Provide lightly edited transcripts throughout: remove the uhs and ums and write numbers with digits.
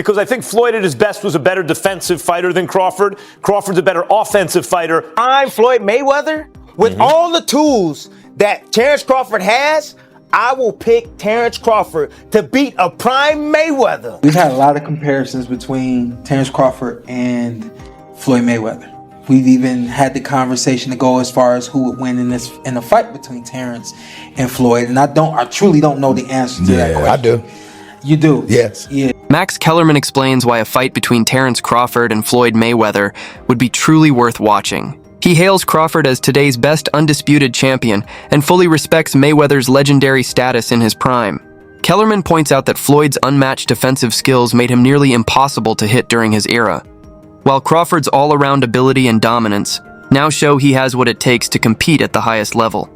because I think Floyd at his best was a better defensive fighter than Crawford. Crawford's a better offensive fighter. I'm Floyd Mayweather. With all the tools that Terence Crawford has, I will pick Terence Crawford to beat a prime Mayweather. We've had a lot of comparisons between Terence Crawford and Floyd Mayweather. We've even had the conversation to go as far as who would win in a fight between Terence and Floyd. And I truly don't know the answer to that question. I do. You do? Yes. Yeah. Max Kellerman explains why a fight between Terence Crawford and Floyd Mayweather would be truly worth watching. He hails Crawford as today's best undisputed champion and fully respects Mayweather's legendary status in his prime. Kellerman points out that Floyd's unmatched defensive skills made him nearly impossible to hit during his era, while Crawford's all-around ability and dominance now show he has what it takes to compete at the highest level.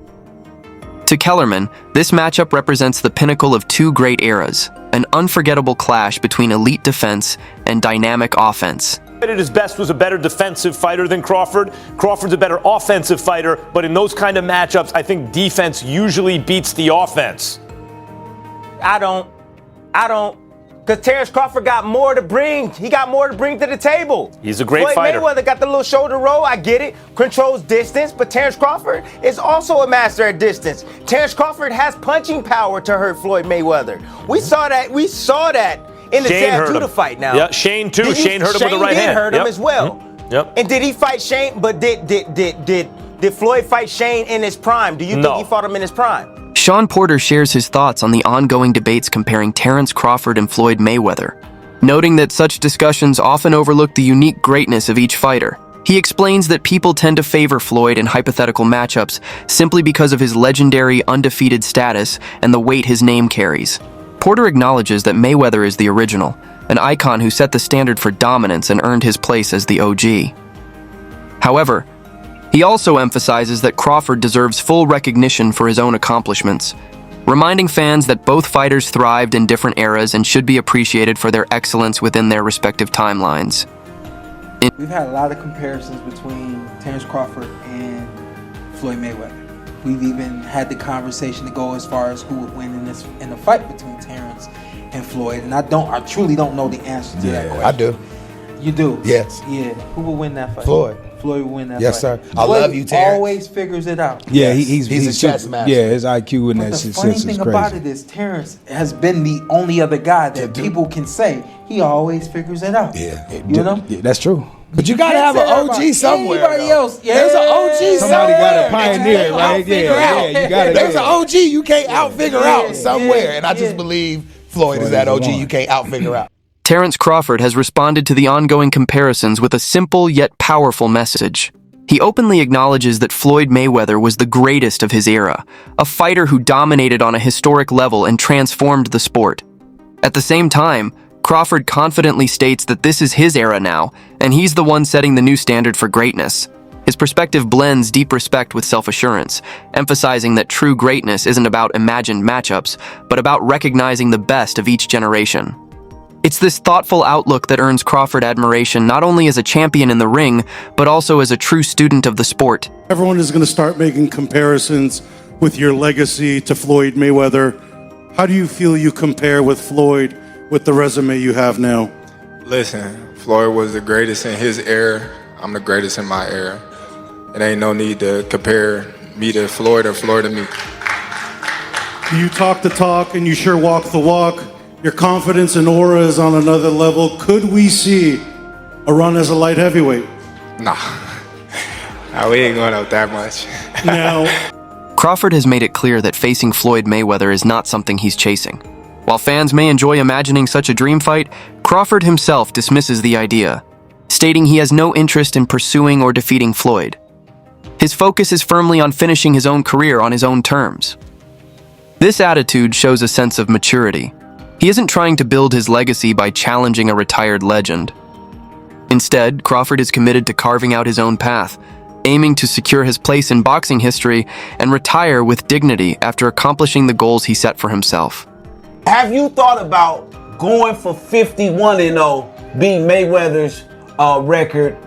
To Kellerman, this matchup represents the pinnacle of two great eras, an unforgettable clash between elite defense and dynamic offense. At his best was a better defensive fighter than Crawford. Crawford's a better offensive fighter, but in those kind of matchups, I think defense usually beats the offense. I don't. Because Terence Crawford got more to bring. He got more to bring to the table. He's a great fighter. Floyd Mayweather got the little shoulder roll. I get it. Controls distance. But Terence Crawford is also a master at distance. Terence Crawford has punching power to hurt Floyd Mayweather. We saw that in the Sam Judah fight now. Yeah, Shane too. Shane hurt him with the right hand. Shane did hurt him as well. Yep. And did he fight Shane? But did Floyd fight Shane in his prime? Do you think he fought him in his prime? Sean Porter shares his thoughts on the ongoing debates comparing Terence Crawford and Floyd Mayweather, noting that such discussions often overlook the unique greatness of each fighter. He explains that people tend to favor Floyd in hypothetical matchups simply because of his legendary undefeated status and the weight his name carries. Porter acknowledges that Mayweather is the original, an icon who set the standard for dominance and earned his place as the OG. However, he also emphasizes that Crawford deserves full recognition for his own accomplishments, reminding fans that both fighters thrived in different eras and should be appreciated for their excellence within their respective timelines. We've had a lot of comparisons between Terence Crawford and Floyd Mayweather. We've even had the conversation to go as far as who would win in a fight between Terence and Floyd. And I truly don't know the answer to that question. I do. You do? Yes. Yeah. Who will win that fight? Floyd. Floyd will win that Yes, fight. sir. I love you, Terence. Always figures it out. Yeah, Yes. He's a chess master. Yeah, his IQ and But that the shit funny is thing crazy. about it is Terence has been the only other guy that people can say he always figures it out. Yeah. You know? Yeah, that's true. But you gotta have an OG somewhere. Anybody though. else? Yeah. There's an OG Somebody somewhere. got to pioneer, right? Yeah, you gotta. There's an OG you can't out-figure out somewhere. And I just yeah. believe Floyd is that OG you can't out-figure out. Terence Crawford has responded to the ongoing comparisons with a simple yet powerful message. He openly acknowledges that Floyd Mayweather was the greatest of his era, a fighter who dominated on a historic level and transformed the sport. At the same time, Crawford confidently states that this is his era now, and he's the one setting the new standard for greatness. His perspective blends deep respect with self-assurance, emphasizing that true greatness isn't about imagined matchups, but about recognizing the best of each generation. It's this thoughtful outlook that earns Crawford admiration not only as a champion in the ring, but also as a true student of the sport. Everyone is going to start making comparisons with your legacy to Floyd Mayweather. How do you feel you compare with Floyd with the resume you have now? Listen, Floyd was the greatest in his era. I'm the greatest in my era. It ain't no need to compare me to Floyd or Floyd to me. You talk the talk and you sure walk the walk. Your confidence and aura is on another level. Could we see a run as a light heavyweight? Nah, we ain't going up that much. Now, Crawford has made it clear that facing Floyd Mayweather is not something he's chasing. While fans may enjoy imagining such a dream fight, Crawford himself dismisses the idea, stating he has no interest in pursuing or defeating Floyd. His focus is firmly on finishing his own career on his own terms. This attitude shows a sense of maturity. He isn't trying to build his legacy by challenging a retired legend. Instead, Crawford is committed to carving out his own path, aiming to secure his place in boxing history and retire with dignity after accomplishing the goals he set for himself. Have you thought about going for 51-0, beating Mayweather's record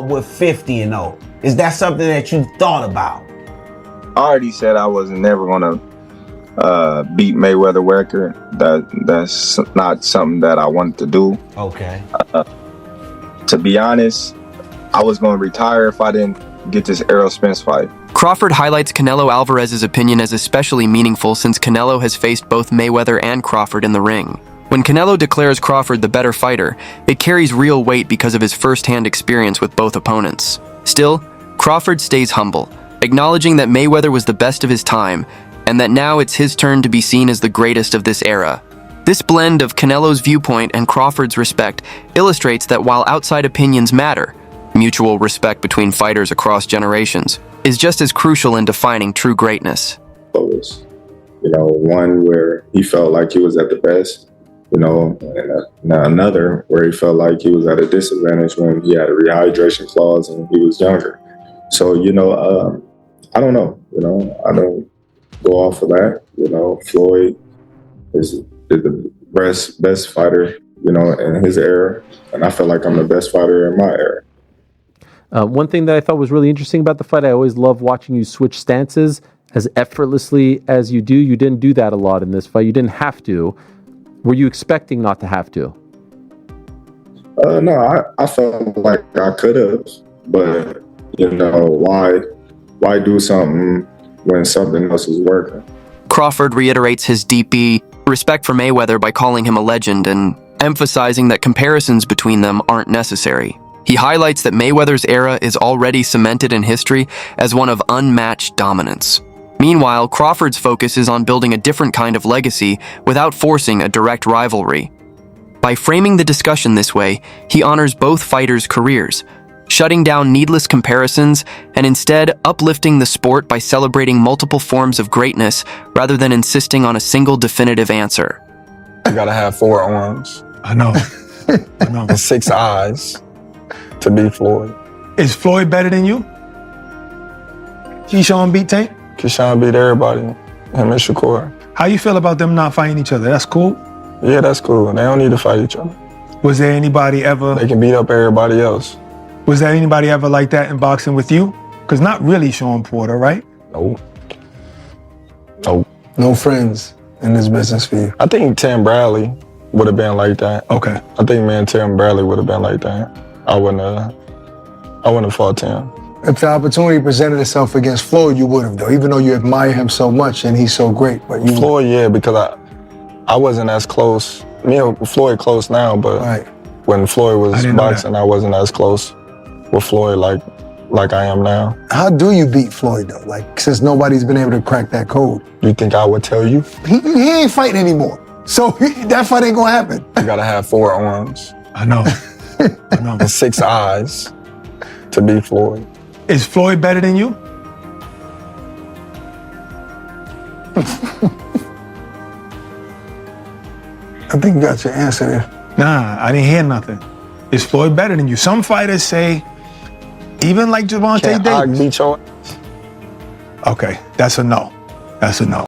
with 50-0? Is that something that you thought about? I already said I was never gonna beat Mayweather record. That's not something that I wanted to do. Okay. To be honest, I was going to retire if I didn't get this Errol Spence fight. Crawford highlights Canelo Alvarez's opinion as especially meaningful since Canelo has faced both Mayweather and Crawford in the ring. When Canelo declares Crawford the better fighter, it carries real weight because of his first-hand experience with both opponents. Still, Crawford stays humble, acknowledging that Mayweather was the best of his time, and that now it's his turn to be seen as the greatest of this era. This blend of Canelo's viewpoint and Crawford's respect illustrates that while outside opinions matter, mutual respect between fighters across generations is just as crucial in defining true greatness. Was, one where he felt like he was at the best, and another where he felt like he was at a disadvantage when he had a rehydration clause and he was younger. So, I don't know, I don't go off of that. Floyd is the best fighter, in his era, and I feel like I'm the best fighter in my era. One thing that I thought was really interesting about the fight, I always love watching you switch stances as effortlessly as you do. You didn't do that a lot in this fight. You didn't have to. Were you expecting not to have to? No, I felt like I could have, but why do something when something else is working? Crawford reiterates his deep respect for Mayweather by calling him a legend and emphasizing that comparisons between them aren't necessary. He highlights that Mayweather's era is already cemented in history as one of unmatched dominance. Meanwhile, Crawford's focus is on building a different kind of legacy without forcing a direct rivalry. By framing the discussion this way, he honors both fighters' careers, shutting down needless comparisons and instead uplifting the sport by celebrating multiple forms of greatness rather than insisting on a single definitive answer. You gotta have 4 arms. I know. I know. And 6 eyes to beat Floyd. Is Floyd better than you? Keyshawn beat Tank? Keyshawn beat everybody. Him and Shakur. How you feel about them not fighting each other? That's cool? Yeah, that's cool. They don't need to fight each other. Was there anybody ever... They can beat up everybody else. Was there anybody ever like that in boxing with you? Because not really Sean Porter, right? No. No. No friends in this business for you. I think Tim Bradley would have been like that. Okay. I think me and Tim Bradley would have been like that. I wouldn't have fought Tim. If the opportunity presented itself against Floyd, you would have, though, even though you admire him so much and he's so great. But you Floyd, yeah, because I wasn't as close. Me and Floyd close now, but right. When Floyd was boxing, I wasn't as close with Floyd like I am now. How do you beat Floyd, though? Like, since nobody's been able to crack that code. You think I would tell you? He ain't fighting anymore. So that fight ain't gonna happen. You gotta have 4 arms. I know. I know. And 6 eyes to beat Floyd. Is Floyd better than you? I think you got your answer there. Nah, I didn't hear nothing. Is Floyd better than you? Some fighters say, even like Gervonta Davis. Beat your... Okay, that's a no. That's a no.